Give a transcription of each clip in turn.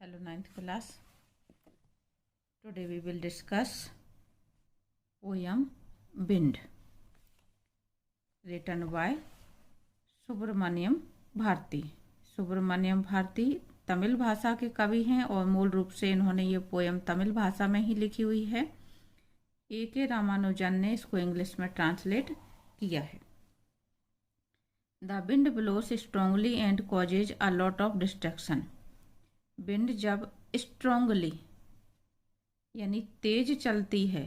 Hello, ninth class. Today we will discuss poem Bind, written by Subramaniam Bharti. Subramaniam Bharti Tamil भाषा के कवि हैं और मूल रूप से इन्होंने ये पोयम तमिल भाषा में ही लिखी हुई है। A.K. रामानुजन ने इसको इंग्लिश में ट्रांसलेट किया है। The wind blows strongly and causes a lot of destruction. Wind जब स्ट्रांगली यानी तेज चलती है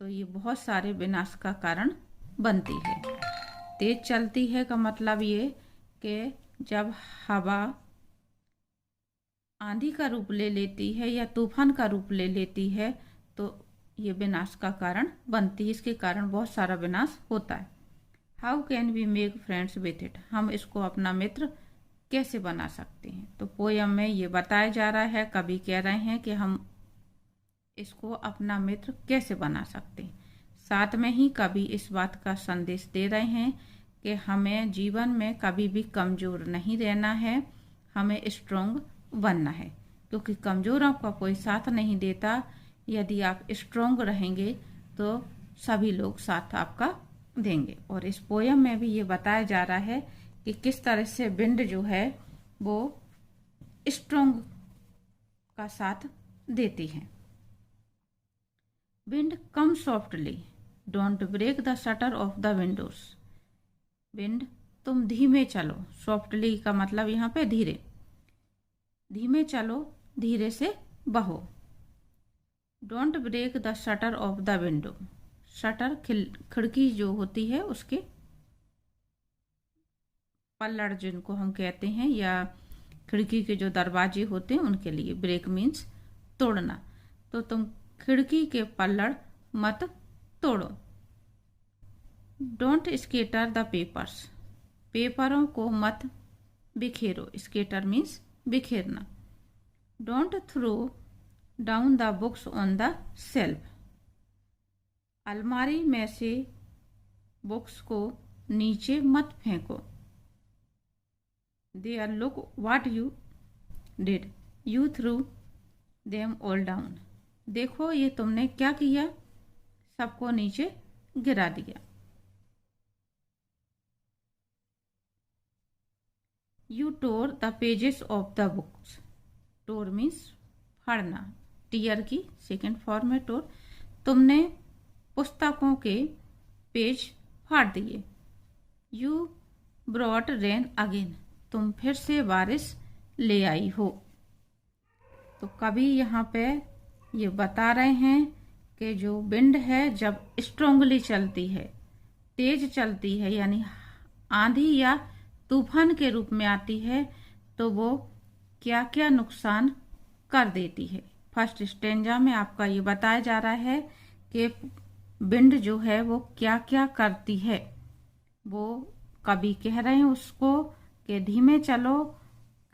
तो ये बहुत सारे विनाश का कारण बनती है। तेज चलती है का मतलब ये कि जब हवा आंधी का रूप ले लेती है या तूफान का रूप ले लेती है तो ये विनाश का कारण बनती है। इसके कारण बहुत सारा विनाश होता है। How can we make friends with it. हम इसको अपना मित्र कैसे बना सकते हैं। तो पोयम में ये बताया जा रहा है, कवि कह रहे हैं कि हम इसको अपना मित्र कैसे बना सकते हैं। साथ में ही कवि इस बात का संदेश दे रहे हैं कि हमें जीवन में कभी भी कमज़ोर नहीं रहना है, हमें स्ट्रोंग बनना है, क्योंकि कमज़ोरों का कोई साथ नहीं देता। यदि आप स्ट्रोंग रहेंगे तो सभी लोग साथ आपका देंगे। और इस पोयम में भी ये बताया जा रहा है कि किस तरह से विंड जो है वो स्ट्रोंग का साथ देती है। Wind come softly, don't break the shutter of the windows. Wind तुम धीमे चलो, सॉफ्टली का मतलब यहाँ पे धीरे, धीमे चलो, धीरे से बहो। Don't break the shutter of the window. Shutter खिड़की जो होती है उसके पल्लड़ जिनको हम कहते हैं, या खिड़की के जो दरवाजे होते हैं उनके लिए ब्रेक मीन्स तोड़ना। तो तुम खिड़की के पल्लड़ मत तोड़ो। Don't scatter the papers. पेपरों को मत बिखेरो। स्केटर मीन्स बिखेरना। Don't throw down the books on the shelf. अलमारी में से बुक्स को नीचे मत फेंको। There look what you did, you threw them all down. देखो ये तुमने क्या किया, सबको नीचे गिरा दिया। You tore the pages of the books. Tore means फाड़ना, टीयर की सेकेंड फॉर्म है टोर। तुमने पुस्तकों के पेज फाड़ दिए। You brought rain again. तुम फिर से बारिश ले आई हो। तो कवि यहाँ पे ये बता रहे हैं कि जो विंड है जब स्ट्रांगली चलती है, तेज चलती है, यानी आंधी या तूफान के रूप में आती है, तो वो क्या क्या नुकसान कर देती है। फर्स्ट स्टेंजा में आपका ये बताया जा रहा है कि विंड जो है वो क्या क्या करती है। वो कवि कह रहे हैं उसको कि धीमे चलो,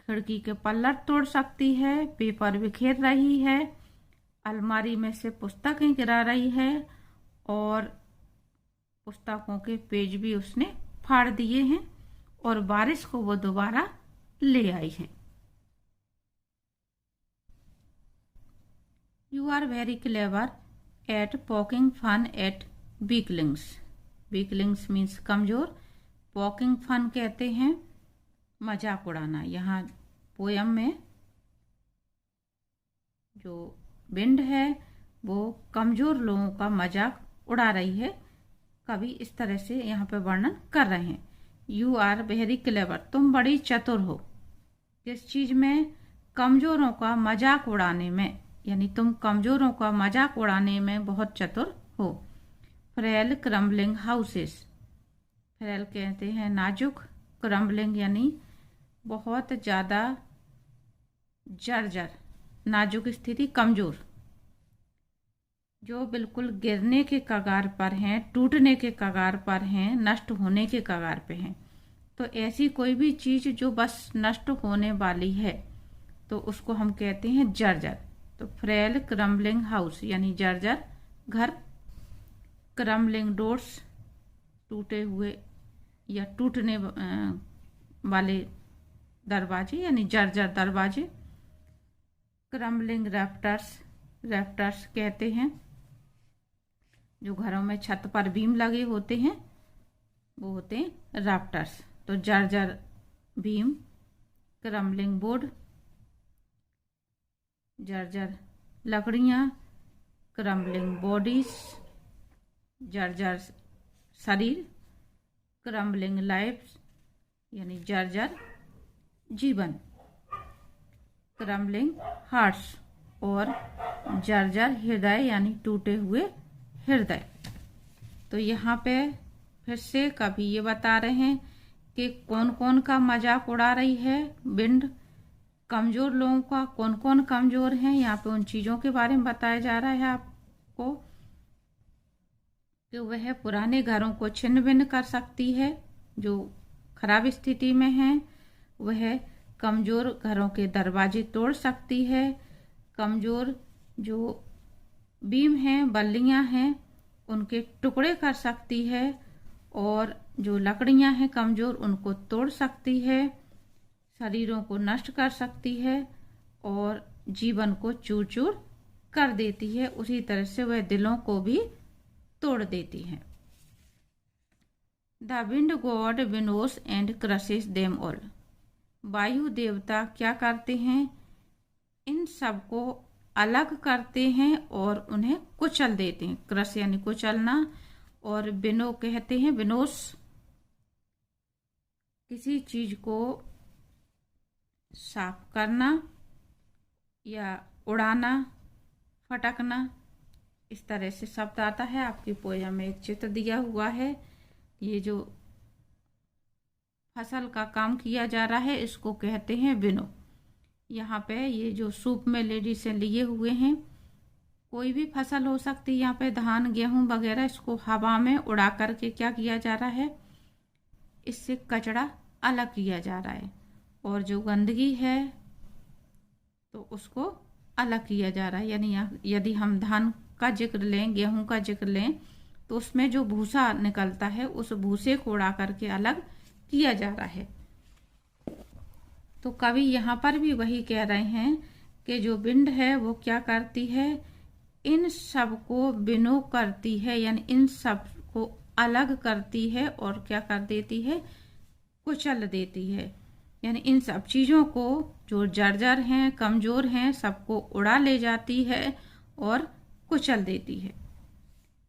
खिड़की के पल्लड़ तोड़ सकती है, पेपर बिखेर रही है, अलमारी में से पुस्तकें गिरा रही है और पुस्तकों के पेज भी उसने फाड़ दिए हैं और बारिश को वो दोबारा ले आई है। You are very clever at poking fun at weaklings. Weaklings means कमजोर, पोकिंग फन कहते हैं मजाक उड़ाना। यहाँ पोयम में जो विंड है वो कमजोर लोगों का मजाक उड़ा रही है। कवि इस तरह से यहाँ पे वर्णन कर रहे हैं। यू आर वेरी क्लेवर, तुम बड़ी चतुर हो। किस चीज में? कमजोरों का मजाक उड़ाने में, यानी तुम कमजोरों का मजाक उड़ाने में बहुत चतुर हो। Frail crumbling houses. फ्रेल कहते हैं नाजुक, क्रम्बलिंग यानी बहुत ज़्यादा जर्जर, नाजुक स्थिति, कमजोर, जो बिल्कुल गिरने के कगार पर हैं, टूटने के कगार पर हैं, नष्ट होने के कगार पे हैं। तो ऐसी कोई भी चीज़ जो बस नष्ट होने वाली है तो उसको हम कहते हैं जर्जर। तो फ्रेल क्रम्बलिंग हाउस यानी जर्जर घर, क्रम्बलिंग डोर्स टूटे हुए या टूटने वाले दरवाजे यानी जर्जर दरवाजे, क्रम्बलिंग रैफ्टर्स, रैफ्टर्स कहते हैं। जो घरों में छत पर बीम लगे होते हैं वो होते हैं रैफ्टर्स। तो जर्जर बीम, क्रम्बलिंग बोर्ड, जर्जर लकड़ियाँ, क्रम्बलिंग बॉडीज, जर्जर शरीर, क्रम्बलिंग लाइफ यानी जर्जर जीवन, क्रम्बलिंग हार्ट्स और जर्जर हृदय यानी टूटे हुए हृदय। तो यहाँ पे फिर से कभी ये बता रहे हैं कि कौन कौन का मजाक उड़ा रही है विंड, कमजोर लोगों का, कौन कौन कमजोर हैं। यहाँ पे उन चीज़ों के बारे में बताया जा रहा है आपको कि वह पुराने घरों को छिन्न भिन्न कर सकती है जो खराब स्थिति में हैं। वह कमजोर घरों के दरवाजे तोड़ सकती है। कमजोर जो बीम हैं, बल्लियां हैं, उनके टुकड़े कर सकती है। और जो लकड़ियां हैं कमजोर, उनको तोड़ सकती है, शरीरों को नष्ट कर सकती है और जीवन को चूर चूर कर देती है। उसी तरह से वह दिलों को भी तोड़ देती है। The wind god winnows and crushes them all. वायु देवता क्या करते हैं, इन सब को अलग करते हैं और उन्हें कुचल देते हैं। क्रश यानी कुचलना, और विनो कहते हैं विनोस, किसी चीज को साफ करना या उड़ाना, फटकना, इस तरह से शब्द आता है। आपकी पोयम में एक चित्र दिया हुआ है। ये जो फसल का काम किया जा रहा है इसको कहते हैं विनो। यहाँ पे ये जो सूप में लेडीज लिए हुए हैं, कोई भी फसल हो सकती है, यहाँ पे धान गेहूं वगैरह, इसको हवा में उड़ा करके क्या किया जा रहा है, इससे कचरा अलग किया जा रहा है। और जो गंदगी है तो उसको अलग किया जा रहा है। यानी यदि हम धान का जिक्र लें, गेहूं का जिक्र लें, तो उसमें जो भूसा निकलता है उस भूसे को उड़ा करके अलग किया जा रहा है। तो कवि यहाँ पर भी वही कह रहे हैं कि जो विंड है वो क्या करती है, इन सब को विनो करती है, यानी इन सब को अलग करती है और क्या कर देती है, कुचल देती है। यानी इन सब चीज़ों को जो जर्जर हैं, कमज़ोर हैं, सबको उड़ा ले जाती है और कुचल देती है।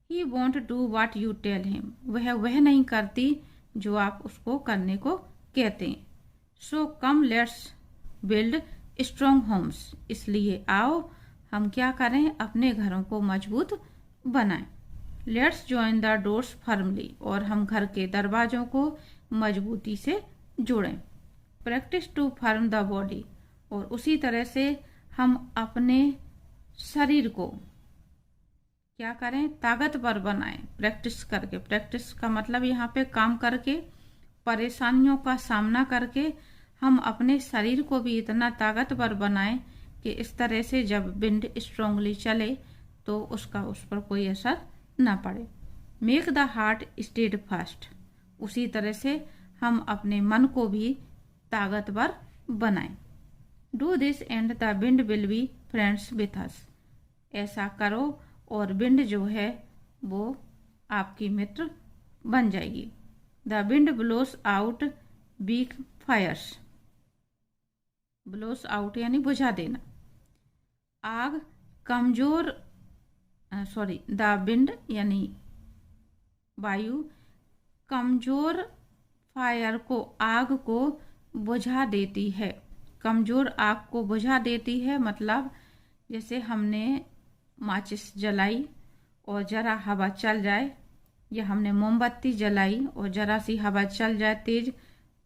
He won't do what you tell him। वह नहीं करती जो आप उसको करने को कहते हैं। So come let's build strong homes। इसलिए आओ हम क्या करें, अपने घरों को मजबूत बनाएं। Let's join the doors firmly। और हम घर के दरवाजों को मजबूती से जोड़ें। Practice to firm the body। और उसी तरह से हम अपने शरीर को क्या करें, ताकतवर बनाएं, प्रैक्टिस करके। प्रैक्टिस का मतलब यहाँ पे काम करके, परेशानियों का सामना करके हम अपने शरीर को भी इतना ताकतवर बनाएं कि इस तरह से जब विंड स्ट्रांगली चले तो उसका उस पर कोई असर ना पड़े। Make the heart steadfast. उसी तरह से हम अपने मन को भी ताकतवर बनाएं। Do this and the wind will be friends with us. ऐसा करो और विंड जो है वो आपकी मित्र बन जाएगी। The wind blows out weak fires. Blows out यानी बुझा देना। आग कमजोर, द विंड यानी वायु कमजोर फायर को, आग को बुझा देती है। कमजोर आग को बुझा देती है मतलब जैसे हमने माचिस जलाई और जरा हवा चल जाए, या हमने मोमबत्ती जलाई और जरा सी हवा चल जाए तेज,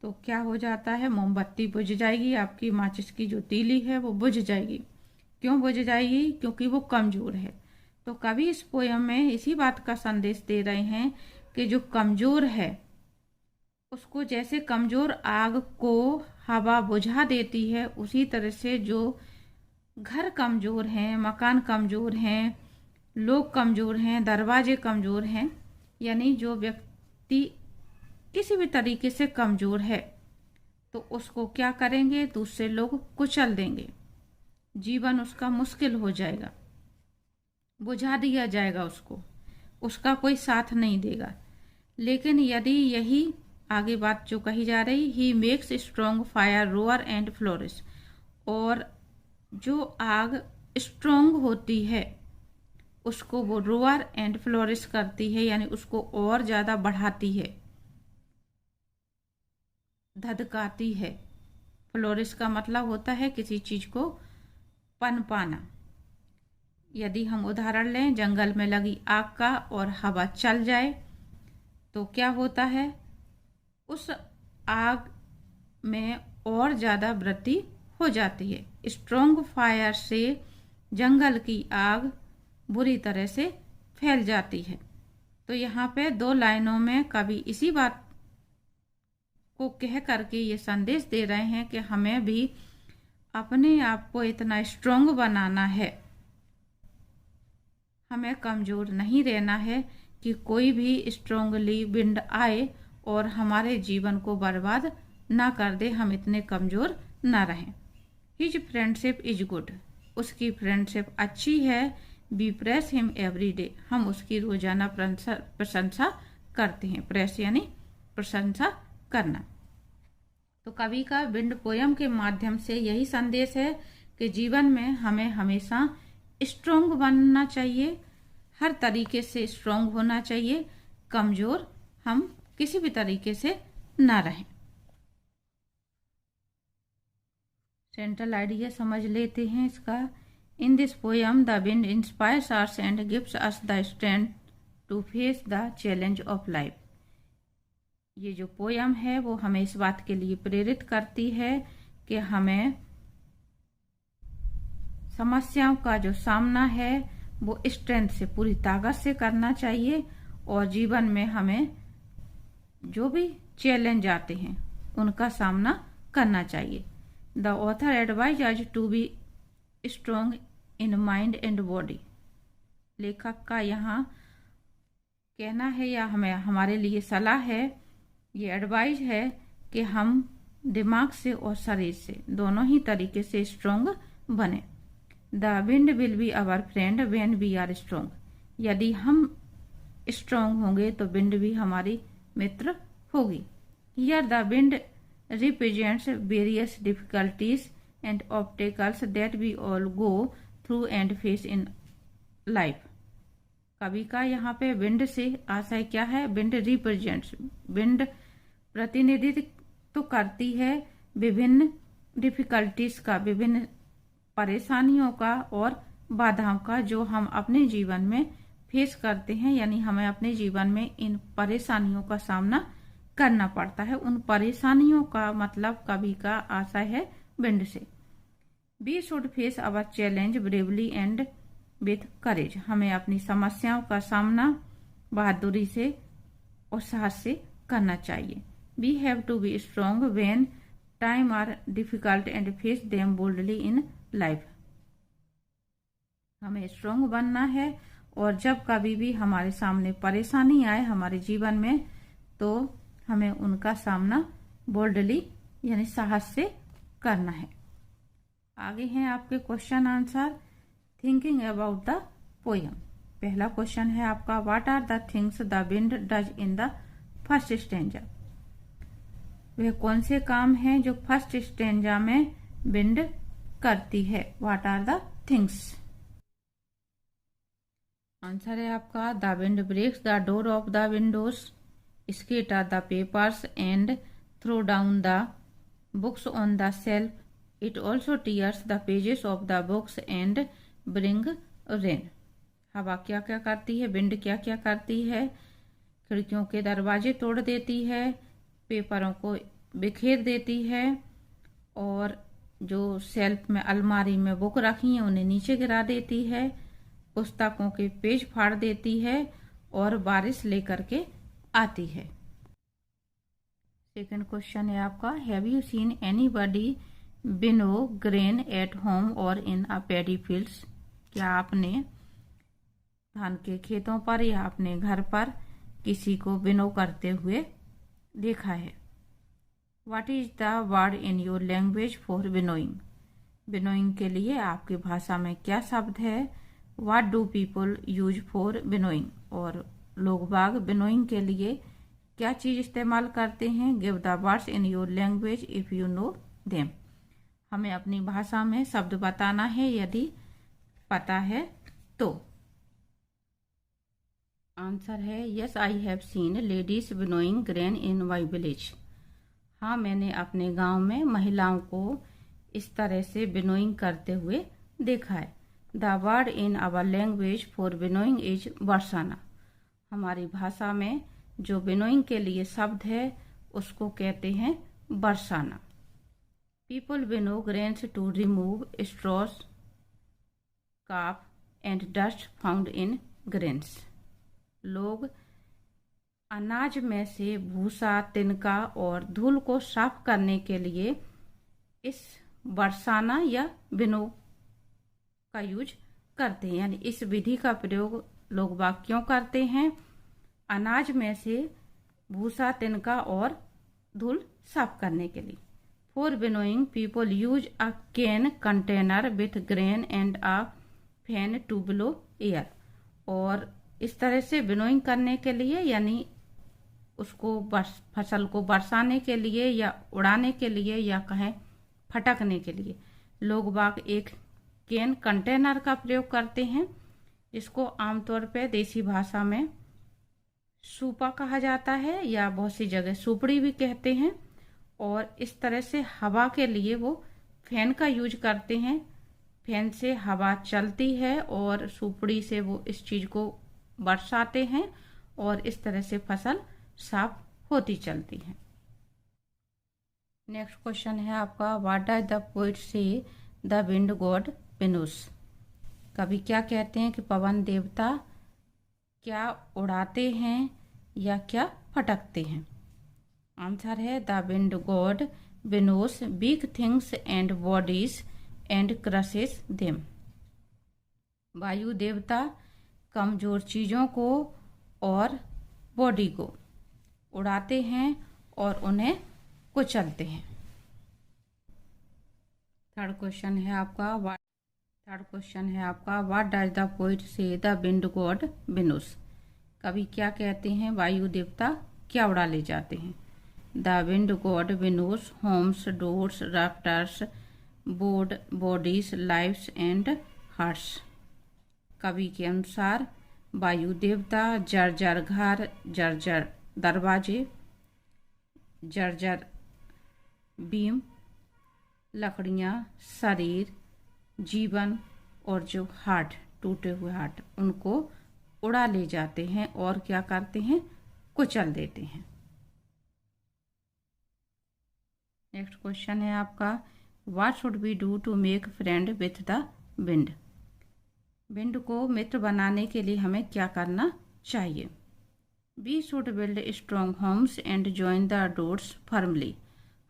तो क्या हो जाता है, मोमबत्ती बुझ जाएगी। आपकी माचिस की जो तीली है वो बुझ जाएगी। क्यों बुझ जाएगी? क्योंकि वो कमजोर है। तो कवि इस पोयम में इसी बात का संदेश दे रहे हैं कि जो कमजोर है उसको, जैसे कमजोर आग को हवा बुझा देती है, उसी तरह से जो घर कमजोर हैं, मकान कमजोर हैं, लोग कमजोर हैं, दरवाजे कमजोर हैं, यानी जो व्यक्ति किसी भी तरीके से कमजोर है तो उसको क्या करेंगे, दूसरे लोग कुचल देंगे। जीवन उसका मुश्किल हो जाएगा, बुझा दिया जाएगा उसको, उसका कोई साथ नहीं देगा। लेकिन यदि यही आगे बात जो कही जा रही, he makes strong fire row or and flourish, और जो आग स्ट्रॉन्ग होती है उसको वो रोअर एंड फ्लोरिश करती है, यानी उसको और ज़्यादा बढ़ाती है, धधकाती है। फ्लोरिश का मतलब होता है किसी चीज़ को पनपाना। यदि हम उदाहरण लें जंगल में लगी आग का और हवा चल जाए तो क्या होता है, उस आग में और ज़्यादा वृद्धि हो जाती है। स्ट्रॉन्ग फायर से जंगल की आग बुरी तरह से फैल जाती है। तो यहाँ पे 2 लाइनों में कवि इसी बात को कह करके ये संदेश दे रहे हैं कि हमें भी अपने आप को इतना स्ट्रॉन्ग बनाना है, हमें कमज़ोर नहीं रहना है कि कोई भी स्ट्रॉन्गली विंड आए और हमारे जीवन को बर्बाद ना कर दे, हम इतने कमज़ोर ना रहें। हिज फ्रेंडशिप इज गुड, उसकी फ्रेंडशिप अच्छी है। We praise him every day, हम उसकी रोजाना प्रशंसा करते हैं। प्रेस यानी प्रशंसा करना। तो कवि का विंड पोयम के माध्यम से यही संदेश है कि जीवन में हमें हमेशा स्ट्रॉन्ग बनना चाहिए, हर तरीके से स्ट्रॉन्ग होना चाहिए, कमज़ोर हम किसी भी तरीके से ना रहें। सेंट्रल आइडिया समझ लेते हैं इसका। In this poem the wind inspires us and gives us the strength to face the challenge of life. ये जो पोयम है वो हमें इस बात के लिए प्रेरित करती है कि हमें समस्याओं का जो सामना है वो स्ट्रेंथ से, पूरी ताकत से करना चाहिए, और जीवन में हमें जो भी चैलेंज आते हैं उनका सामना करना चाहिए। The author advise us to be strong in mind and body. लेखक का यहाँ कहना है या हमें हमारे लिए सलाह है, ये एडवाइज है कि हम दिमाग से और शरीर से दोनों ही तरीके से स्ट्रॉन्ग बने। The wind will be our friend when we are strong. यदि हम स्ट्रॉन्ग होंगे तो विंड भी हमारी मित्र होगी। Here the wind represents various difficulties and obstacles that we all go through and face in life. कवि का यहाँ पे विंड से आशय क्या है? विंड रिप्रेजेंट्स, विंड प्रतिनिधित्व तो करती है विभिन्न डिफिकल्टीज का, विभिन्न परेशानियों का और बाधाओं का जो हम अपने जीवन में फेस करते हैं, यानी हमें अपने जीवन में इन परेशानियों का सामना करना पड़ता है। उन परेशानियों का मतलब कवि का आशय है विंड से। We should face our challenge bravely and with courage. हमें अपनी समस्याओं का सामना बहादुरी से और साहस से करना चाहिए। We have to be strong when time are difficult and face them boldly in life. हमें स्ट्रॉन्ग बनना है और जब कभी भी हमारे सामने परेशानी आए हमारे जीवन में तो हमें उनका सामना बोल्डली यानी साहस से करना है। आगे हैं आपके question answer. Thinking about the poem. पहला क्वेश्चन है आपका, what are the things the wind does in the first stanza. वह कौन से काम हैं जो फर्स्ट स्टेंजा में विंड करती है? What are the things? Answer है आपका, the wind breaks the door of the windows, scatter the papers and throw down the books on the shelf, it also tears the pages of the books and bring rain. हवा क्या क्या करती है, wind क्या क्या करती है? खिड़कियों के दरवाजे तोड़ देती है, पेपरों को बिखेर देती है, और जो शेल्फ में अलमारी में बुक रखी हैं उन्हें नीचे गिरा देती है, पुस्तकों के पेज फाड़ देती है और बारिश लेकर के आती है। सेकंड क्वेश्चन है आपका, have you seen anybody winnow grain at home or in a paddy fields. क्या आपने धान के खेतों पर या अपने घर पर किसी को विनो करते हुए देखा है? What is the word in your language for winnowing. Winnowing के लिए आपकी भाषा में क्या शब्द है? What do people use for winnowing? और लोग बाग विनोइंग के लिए क्या चीज़ इस्तेमाल करते हैं? Give the words in your language if you know them. हमें अपनी भाषा में शब्द बताना है यदि पता है तो। आंसर है yes, I have seen ladies winnowing grain in my village. हाँ, मैंने अपने गांव में महिलाओं को इस तरह से विनोइंग करते हुए देखा है। The word in our language for winnowing is बरसाना। हमारी भाषा में जो विनोइंग के लिए शब्द है उसको कहते हैं बरसाना। People winnow grains to remove straws, chaff and dust found in grains. लोग अनाज में से भूसा, तिनका और धूल को साफ करने के लिए इस बरसाना या विनो का यूज करते हैं। यानी इस विधि का प्रयोग लोग बाग क्यों करते हैं? अनाज में से भूसा, तिनका और धूल साफ करने के लिए। For winnowing people use a can container with grain and a fan to blow air. और इस तरह से विनोइंग करने के लिए यानी उसको फसल को बरसाने के लिए या उड़ाने के लिए या कहें फटकने के लिए लोग बाग एक कैन कंटेनर का प्रयोग करते हैं, जिसको आमतौर पे देसी भाषा में सूपा कहा जाता है या बहुत सी जगह सुपड़ी भी कहते हैं। और इस तरह से हवा के लिए वो फैन का यूज करते हैं। फैन से हवा चलती है और सुपड़ी से वो इस चीज को बरसाते हैं और इस तरह से फसल साफ होती चलती है। नेक्स्ट क्वेश्चन है आपका, व्हाट डज द पोएट से द विंड गॉड विनोस। कवि क्या कहते हैं कि पवन देवता क्या उड़ाते हैं या क्या फटकते हैं? आंसर है the wind god winnows big things and bodies and crushes them. वायु देवता कमजोर चीजों को और बॉडी को उड़ाते हैं और उन्हें कुचलते हैं। थर्ड क्वेश्चन है आपका, व्हाट डज द पोएट से द विंड गॉड विनोस। कवि क्या कहते हैं वायु देवता क्या उड़ा ले जाते हैं? The wind god winnows homes, doors, rafters, board, bodies, lives and hearts. कवि के अनुसार वायु देवता जर्जर घर, जर्जर दरवाजे, जर्जर बीम, लकड़ियाँ, शरीर, जीवन और जो हार्ट, टूटे हुए हार्ट, उनको उड़ा ले जाते हैं और क्या करते हैं? कुचल देते हैं। नेक्स्ट क्वेश्चन है आपका, what should we do to make friend with the wind. Wind को मित्र बनाने के लिए हमें क्या करना चाहिए? We should build strong homes and join the doors firmly.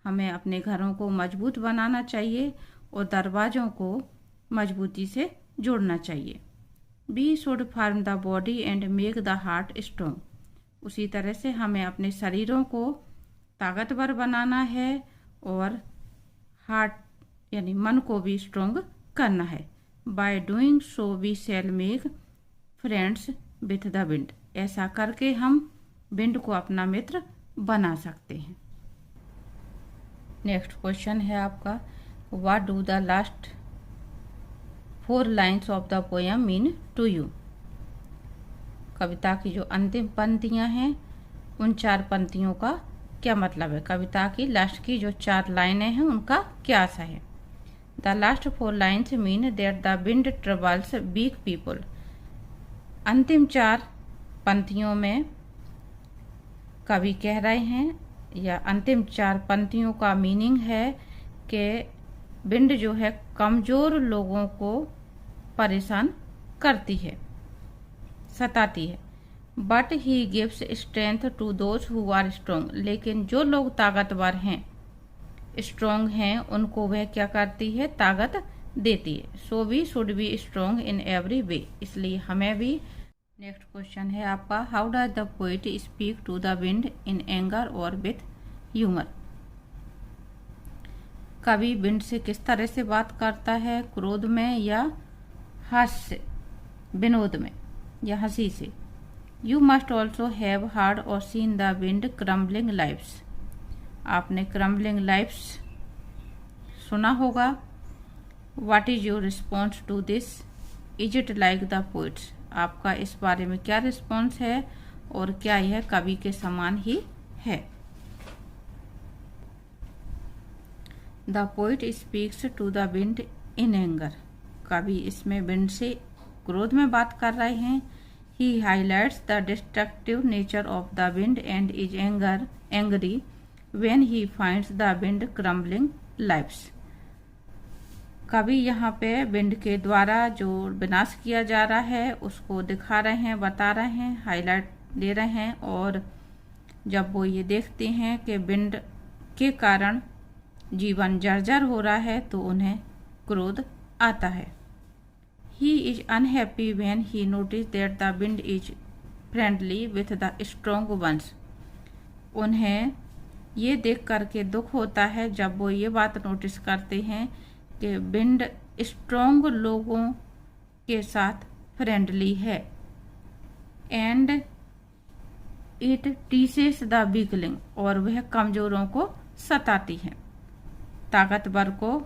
हमें अपने घरों को मजबूत बनाना चाहिए और दरवाजों को मजबूती से जोड़ना चाहिए। We should form the body and make the heart strong. उसी तरह से हमें अपने शरीरों को ताकतवर बनाना है और हार्ट यानी मन को भी स्ट्रॉन्ग करना है। By doing so we shall make friends with the wind. ऐसा करके हम विंड को अपना मित्र बना सकते हैं। नेक्स्ट क्वेश्चन है आपका, what do the last 4 lines of the poem mean to you. कविता की जो अंतिम पंक्तियां हैं उन 4 पंक्तियों का क्या मतलब है? कविता की लास्ट की जो 4 लाइनें हैं उनका क्या आशा है? The last 4 lines mean that the wind troubles weak people. अंतिम 4 पंक्तियों में कवि कह रहे हैं या अंतिम 4 पंक्तियों का मीनिंग है कि विंड जो है कमजोर लोगों को परेशान करती है, सताती है। But he gives strength to those who are strong. लेकिन जो लोग ताकतवर हैं, स्ट्रोंग हैं, उनको वह क्या करती है? ताकत देती है। So we should be strong in every way. इसलिए हमें भी। नेक्स्ट क्वेश्चन है आपका, how does the poet speak to the wind in anger और विथ ह्यूमर। कवि विंड से किस तरह से बात करता है, क्रोध में या हास्य, विनोद में या हंसी से। You must also have heard or seen the wind crumbling lives. आपने क्रम्बलिंग लाइव्स सुना होगा। What is your response to this, is it like the poet's. आपका इस बारे में क्या रिस्पॉन्स है और क्या यह कवि के समान ही है। The poet speaks to the wind in anger. कवि इसमें विंड से क्रोध में बात कर रहे हैं। He highlights the destructive nature of the wind and is angry when he finds the wind crumbling lives. कवि यहाँ पे विंड के द्वारा जो विनाश किया जा रहा है उसको दिखा रहे हैं, बता रहे हैं, हाईलाइट दे रहे हैं। और जब वो ये देखते हैं कि विंड के कारण जीवन जर्जर हो रहा है तो उन्हें क्रोध आता है। He is unhappy when he notice that the wind is friendly with the strong ones. उन्हें ये देख करके दुख होता है जब वो ये बात नोटिस करते हैं कि विंड स्ट्रॉन्ग लोगों के साथ फ्रेंडली है। एंड इट टीसेस द वीकलिंग, और वह कमजोरों को सताती है। ताकतवर को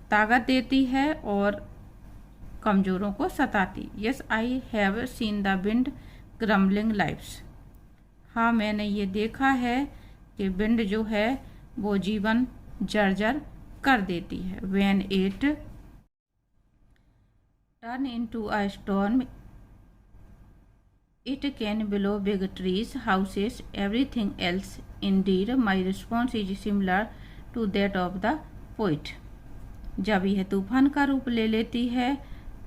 ताकत देती है और कमजोरों को सताती। Yes I have seen the wind crumbling lives. हाँ, मैंने ये देखा है कि विंड जो है वो जीवन जर्जर कर देती है। When it turn into a storm, it can blow big trees, houses, everything else. Indeed, my response is similar to that of the poet. जब यह तूफान का रूप ले लेती है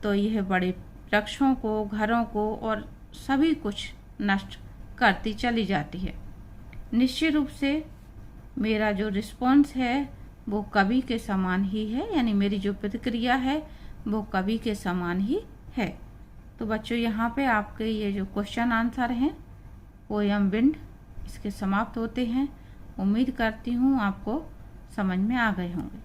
तो यह बड़े वृक्षों को, घरों को और सभी कुछ नष्ट करती चली जाती है। निश्चित रूप से मेरा जो रिस्पॉन्स है वो कवि के समान ही है, यानी मेरी जो प्रतिक्रिया है वो कवि के समान ही है। तो बच्चों, यहाँ पे आपके ये जो क्वेश्चन आंसर हैं पोयम विंड इसके समाप्त होते हैं। उम्मीद करती हूँ आपको समझ में आ गए होंगे।